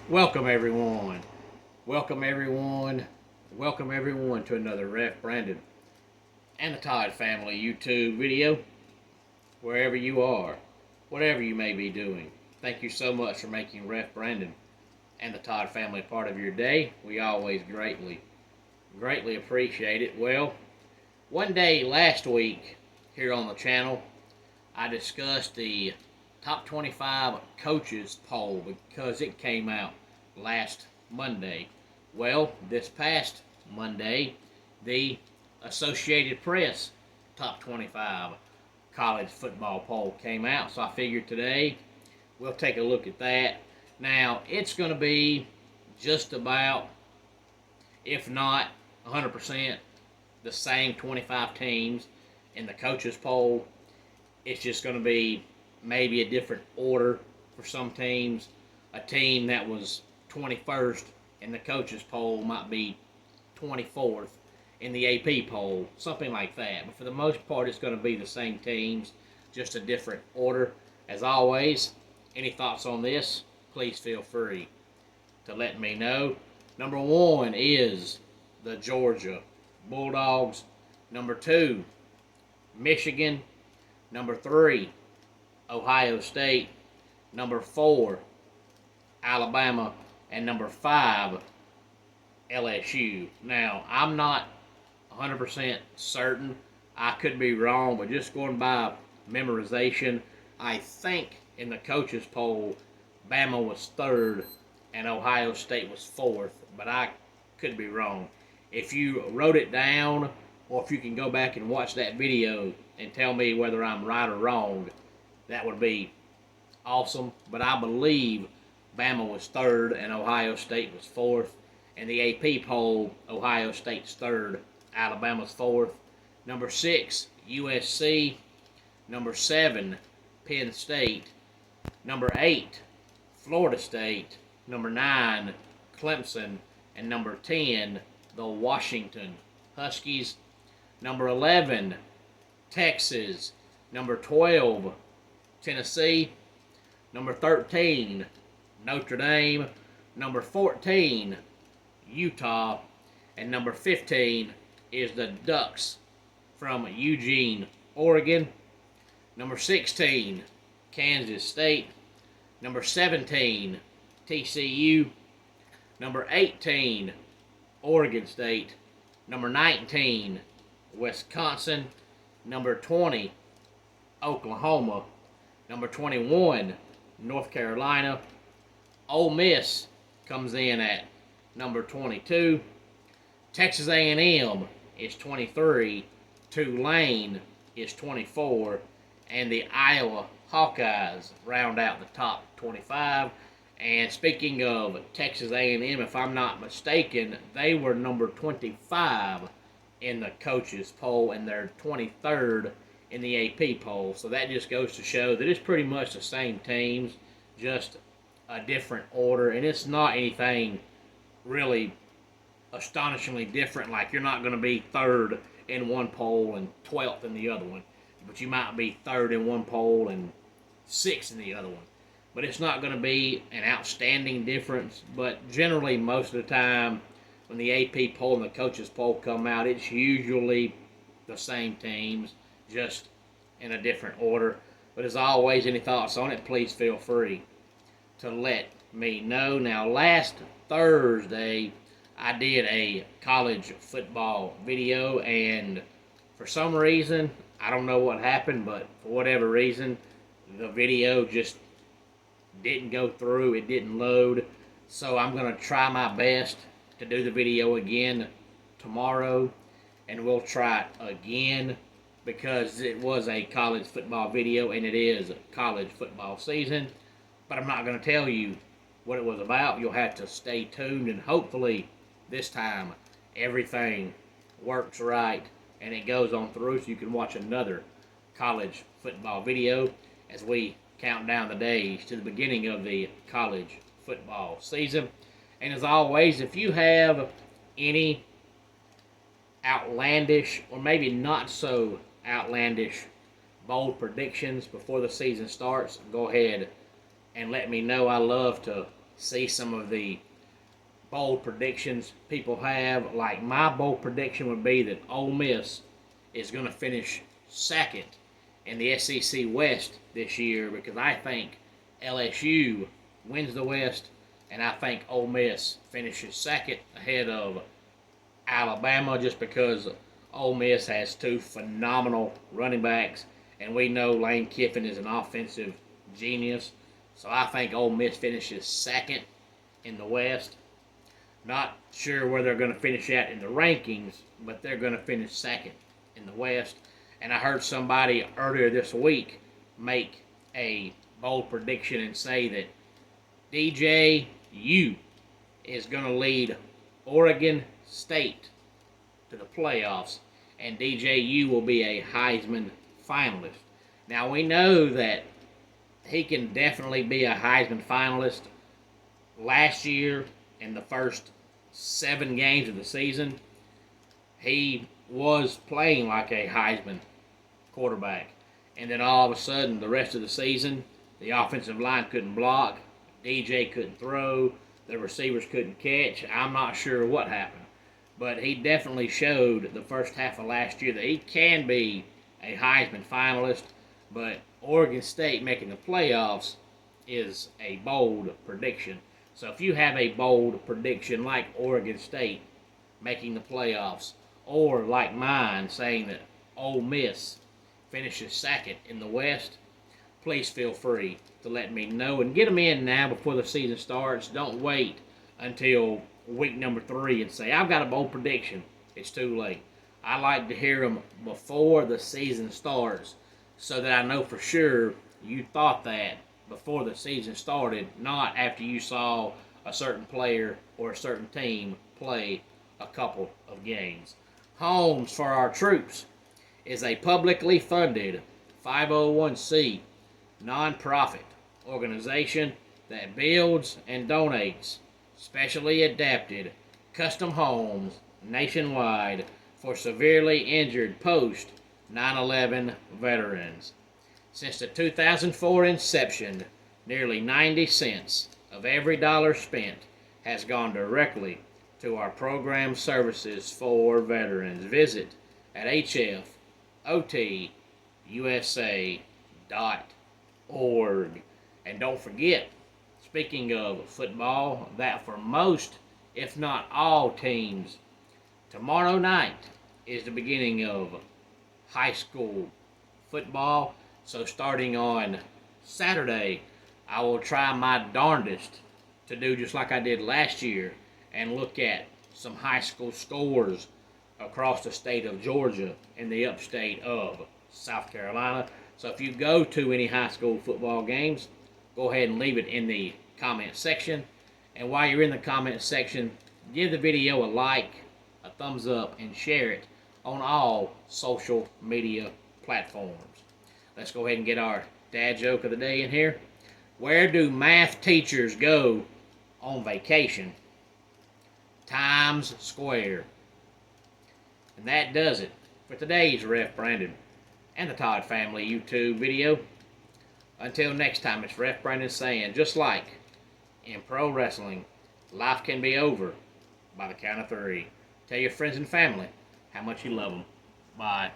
Welcome everyone. Welcome everyone. Welcome everyone to another Ref Brandon and the Todd family YouTube video. Wherever you are, whatever you may be doing, thank you so much for making Ref Brandon and the Todd family part of your day. We always greatly appreciate it. Well, one day last week here on the channel, I discussed the top 25 coaches poll because it came out last Monday. Well, this past Monday, the Associated Press top 25 college football poll came out. So I figured today we'll take a look at that. Now, it's going to be just about, if not 100%, the same 25 teams in the coaches poll. It's just going to be maybe a different order for some teams. A team that was 21st in the coaches poll might be 24th in the AP poll, something like that. But for the most part, it's going to be the same teams, just a different order. As always, any thoughts on this, please feel free to let me know. Number one is the Georgia Bulldogs. Number two, Michigan. Number three, Ohio State. Number four, Alabama. And number five, LSU. Now, I'm not 100% certain. I could be wrong, but just going by memorization, I think in the coaches poll, Bama was third and Ohio State was fourth, but I could be wrong. If you wrote it down, or if you can go back and watch that video and tell me whether I'm right or wrong, that would be awesome. But I believe Bama was third and Ohio State was fourth. In the AP poll, Ohio State's third, Alabama's fourth. Number six, USC. Number seven, Penn State. Number eight, Florida State. Number nine, Clemson. And number 10, the Washington Huskies. Number 11, Texas. Number 12, Tennessee. Number 13, Notre Dame. Number 14, Utah. And number 15 is the Ducks from Eugene, Oregon. Number 16, Kansas State. Number 17, TCU. Number 18, Oregon State. Number 19, Wisconsin. Number 20, Oklahoma. Number 21, North Carolina. Ole Miss comes in at number 22. Texas A&M is 23. Tulane is 24. And the Iowa Hawkeyes round out the top 25. And speaking of Texas A&M, if I'm not mistaken, they were number 25 in the coaches poll, and they're 23rd in the AP poll. So that just goes to show that it's pretty much the same teams, just a different order. And it's not anything really astonishingly different. Like, you're not going to be third in one poll and 12th in the other one. But you might be third in one poll and sixth in the other one. But it's not going to be an outstanding difference. But generally, most of the time, when the AP poll and the coaches poll come out, it's usually the same teams, just in a different order. But as always, any thoughts on it, please feel free to let me know. Now, last Thursday, I did a college football video, and for some reason, I don't know what happened, but for whatever reason, the video just didn't go through. It didn't load. So I'm going to try my best to do the video again tomorrow, and we'll try it again because it was a college football video and it is college football season. But I'm not going to tell you what it was about. You'll have to stay tuned, and hopefully this time everything works right and it goes on through so you can watch another college football video as we count down the days to the beginning of the college football season. And as always, if you have any outlandish or maybe not so outlandish bold predictions before the season starts, go ahead and let me know. I love to see some of the bold predictions people have. Like my bold prediction would be that Ole Miss is going to finish second in the SEC West this year, because I think LSU wins the West, and I think Ole Miss finishes second ahead of Alabama, just because Ole Miss has two phenomenal running backs, and we know Lane Kiffin is an offensive genius. So I think Ole Miss finishes second in the West. Not sure where they're going to finish at in the rankings, but they're going to finish second in the West. And I heard somebody earlier this week make a bold prediction and say that DJU is going to lead Oregon State to the playoffs, and DJU will be a Heisman finalist. Now, we know that he can definitely be a Heisman finalist. Last year, in the first 7 games of the season, he was playing like a Heisman quarterback. And then all of a sudden, the rest of the season, the offensive line couldn't block, DJ couldn't throw, the receivers couldn't catch. I'm not sure what happened. But he definitely showed the first half of last year that he can be a Heisman finalist. But Oregon State making the playoffs is a bold prediction. So if you have a bold prediction like Oregon State making the playoffs, or like mine saying that Ole Miss finishes second in the West, please feel free to let me know and get them in now before the season starts. Don't wait until week number 3 and say, I've got a bold prediction. It's too late. I like to hear them before the season starts, so that I know for sure you thought that before the season started, not after you saw a certain player or a certain team play a couple of games. Homes for Our Troops is a publicly funded 501c nonprofit organization that builds and donates specially adapted custom homes nationwide for severely injured post 9/11 veterans. Since the 2004 inception, nearly 90 cents of every dollar spent has gone directly to our program services for veterans. Visit at hfotusa.org. And don't forget, speaking of football, that for most, if not all teams, tomorrow night is the beginning of high school football. So starting on Saturday, I will try my darndest to do just like I did last year and look at some high school scores across the state of Georgia and the upstate of South Carolina. So if you go to any high school football games, go ahead and leave it in the comment section. And while you're in the comment section, give the video a like, a thumbs up, and share it on all social media platforms. Let's go ahead and get our dad joke of the day in here. Where do math teachers go on vacation? Times Square. And that does it for today's Ref Brandon and the Todd Family YouTube video. Until next time, it's Ref Brandon saying, just like in pro wrestling, life can be over by the count of 3. Tell your friends and family how much you love them. Bye.